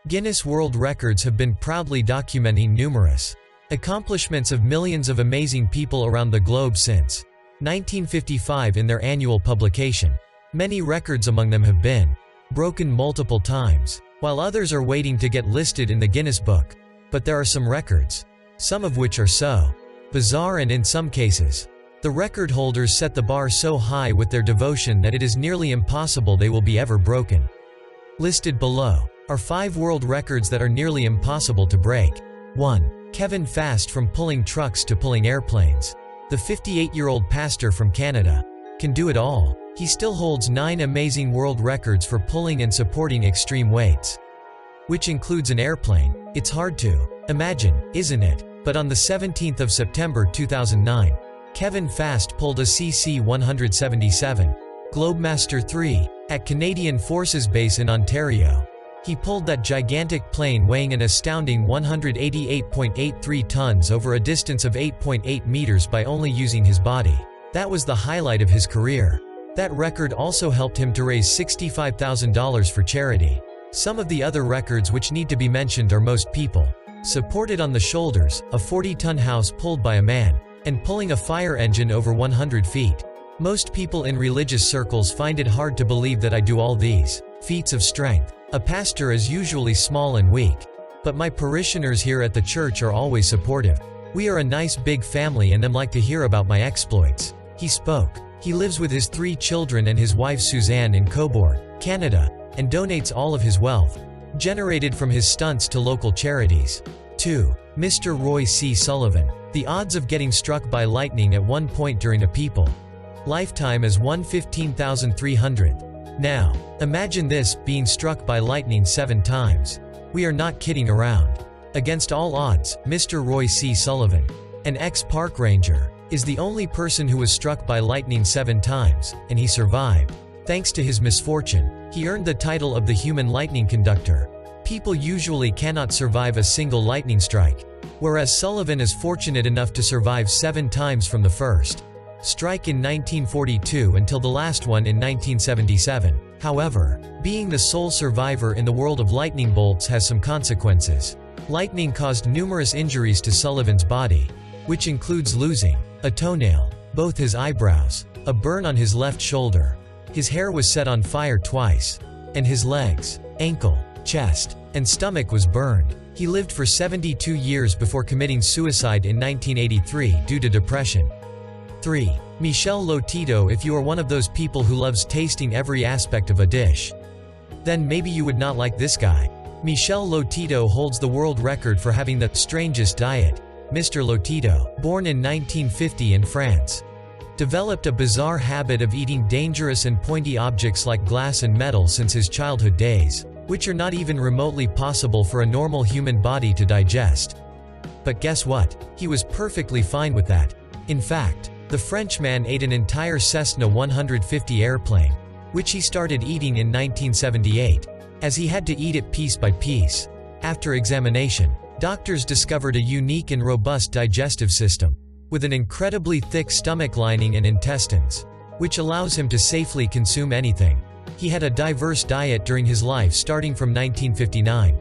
Guinness World Records have been proudly documenting numerous accomplishments of millions of amazing people around the globe since 1955 in their annual publication. Many records among them have been broken multiple times, while others are waiting to get listed in the Guinness Book. But there are some records, some of which are so bizarre and in some cases, the record holders set the bar so high with their devotion that it is nearly impossible they will be ever broken. Listed below are 5 world records that are nearly impossible to break. 1. Kevin Fast from pulling trucks to pulling airplanes. The 58-year-old pastor from Canada can do it all. He still holds 9 amazing world records for pulling and supporting extreme weights, which includes an airplane. It's hard to imagine, isn't it? But on the 17th of September 2009, Kevin Fast pulled a CC-177 Globemaster 3 at Canadian Forces Base in Ontario. He pulled that gigantic plane weighing an astounding 188.83 tons over a distance of 8.8 meters by only using his body. That was the highlight of his career. That record also helped him to raise $65,000 for charity. Some of the other records which need to be mentioned are most people supported on the shoulders, a 40-ton house pulled by a man, and pulling a fire engine over 100 feet. Most people in religious circles find it hard to believe that I do all these feats of strength. A pastor is usually small and weak, but my parishioners here at the church are always supportive. We are a nice big family and them like to hear about my exploits. He spoke. He lives with his 3 children and his wife Suzanne in Cobourg, Canada, and donates all of his wealth generated from his stunts to local charities. 2. Mr. Roy C. Sullivan. The odds of getting struck by lightning at one point during a people lifetime is 1/15,300. Now, imagine this, being struck by lightning 7 times. We are not kidding around. Against all odds, Mr. Roy C. Sullivan, an ex-park ranger, is the only person who was struck by lightning 7 times, and he survived. Thanks to his misfortune, he earned the title of the human lightning conductor. People usually cannot survive a single lightning strike, whereas Sullivan is fortunate enough to survive 7 times from the first strike in 1942 until the last one in 1977. However, being the sole survivor in the world of lightning bolts has some consequences. Lightning caused numerous injuries to Sullivan's body, which includes losing a toenail, both his eyebrows, a burn on his left shoulder, his hair was set on fire twice, and his legs, ankle, chest, and stomach was burned. He lived for 72 years before committing suicide in 1983 due to depression. 3. Michel Lotito. If you are one of those people who loves tasting every aspect of a dish, then maybe you would not like this guy. Michel Lotito holds the world record for having the strangest diet. Mr. Lotito, born in 1950 in France, developed a bizarre habit of eating dangerous and pointy objects like glass and metal since his childhood days, which are not even remotely possible for a normal human body to digest. But guess what? He was perfectly fine with that. In fact, the Frenchman ate an entire Cessna 150 airplane, which he started eating in 1978, as he had to eat it piece by piece. After examination, doctors discovered a unique and robust digestive system, with an incredibly thick stomach lining and intestines, which allows him to safely consume anything. He had a diverse diet during his life starting from 1959.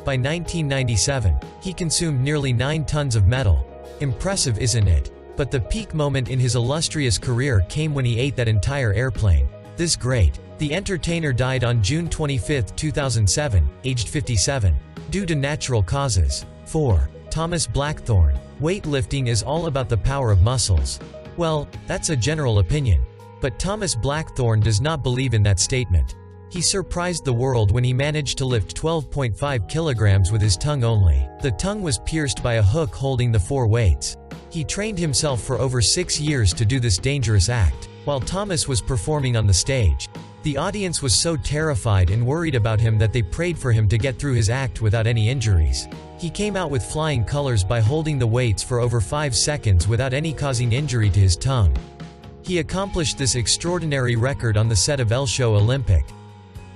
By 1997, he consumed nearly 9 tons of metal. Impressive, isn't it? But the peak moment in his illustrious career came when he ate that entire airplane. This great, the entertainer died on June 25, 2007, aged 57, due to natural causes. 4. Thomas Blackthorne. Weightlifting is all about the power of muscles. Well, that's a general opinion. But Thomas Blackthorne does not believe in that statement. He surprised the world when he managed to lift 12.5 kilograms with his tongue only. The tongue was pierced by a hook holding the 4 weights. He trained himself for over 6 years to do this dangerous act. While Thomas was performing on the stage, the audience was so terrified and worried about him that they prayed for him to get through his act without any injuries. He came out with flying colors by holding the weights for over 5 seconds without any causing injury to his tongue. He accomplished this extraordinary record on the set of El Show Olympic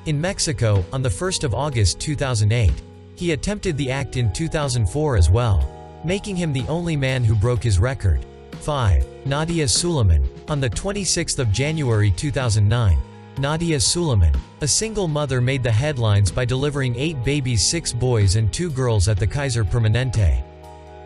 in Mexico on the 1st of August 2008. He attempted the act in 2004 as well, making him the only man who broke his record. 5. Nadia Suleiman. On the 26th of January 2009, Nadia Suleiman, a single mother, made the headlines by delivering 8 babies, 6 boys and 2 girls at the Kaiser Permanente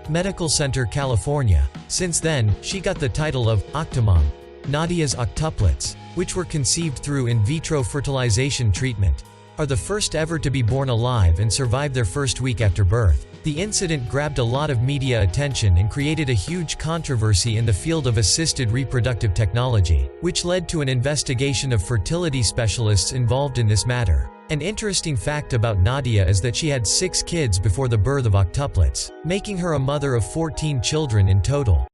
Medical Center, California. Since then, she got the title of Octomom. Nadia's octuplets, which were conceived through in vitro fertilization treatment, are the first ever to be born alive and survive their first week after birth. The incident grabbed a lot of media attention and created a huge controversy in the field of assisted reproductive technology, which led to an investigation of fertility specialists involved in this matter. An interesting fact about Nadia is that she had 6 kids before the birth of octuplets, making her a mother of 14 children in total.